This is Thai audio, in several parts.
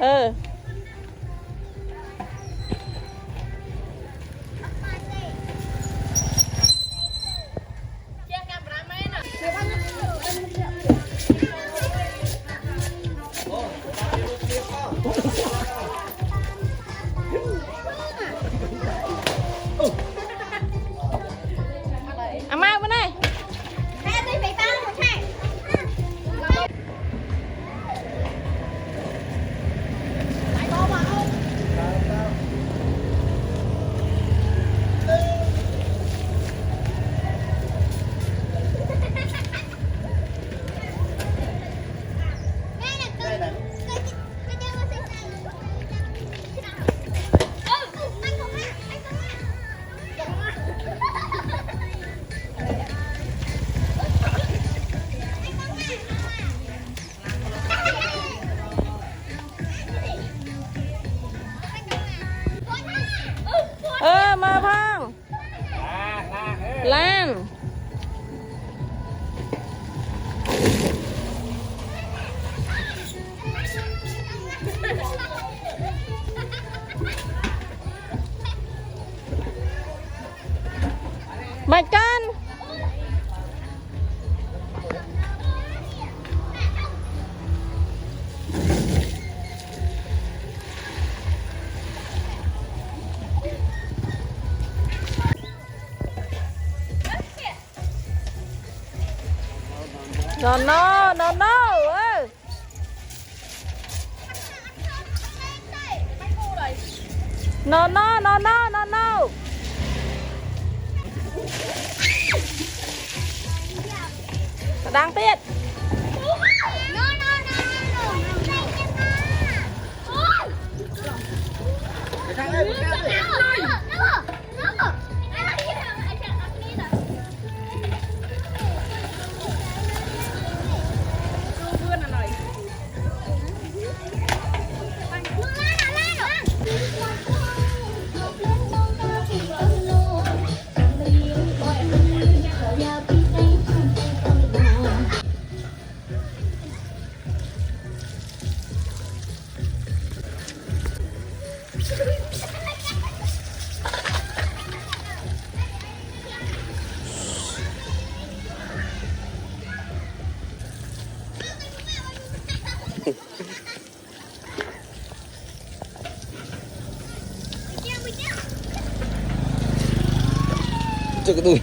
เออเอามาไปไหนมาพังล่างมากันนอนนอนนอนเอ้ยนอนนอนนอนนอนนอนนอนดังเตี้ยจุกตุย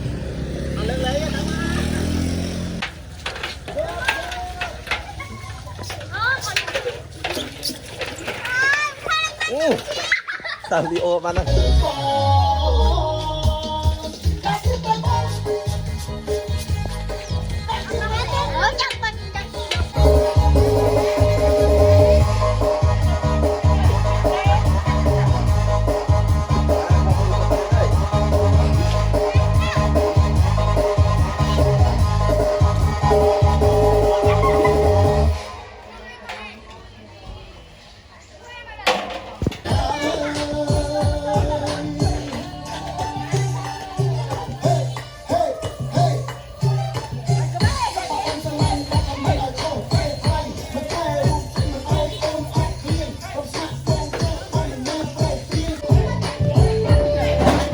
ตามดีโอมานะ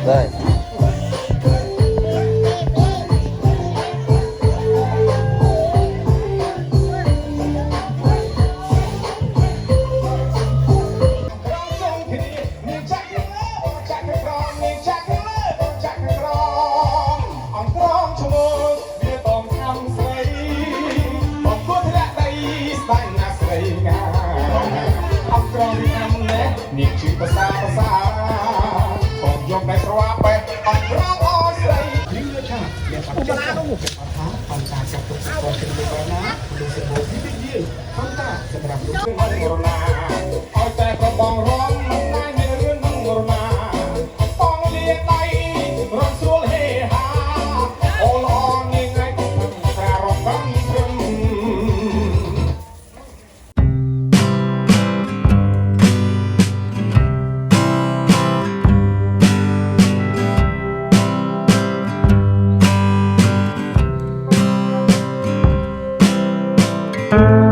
ได้นี่คือภาษาของยกในสวาไปออกร้องอ้อใส่ยิ่งเลยค่ะอย่าปัดเจ้าต้องหุบความตากับตัวตัวเป็นตัวนะดูสิโบที่ได้ยินความตาสำหรับลูกเรื่องโคโรนาเอาแต่กระบองร้องมันได้ในเรื่องโคโรนาต้องเลียไตรถสวนเฮฮาโอลองยังไงแต่รบกันรึมyou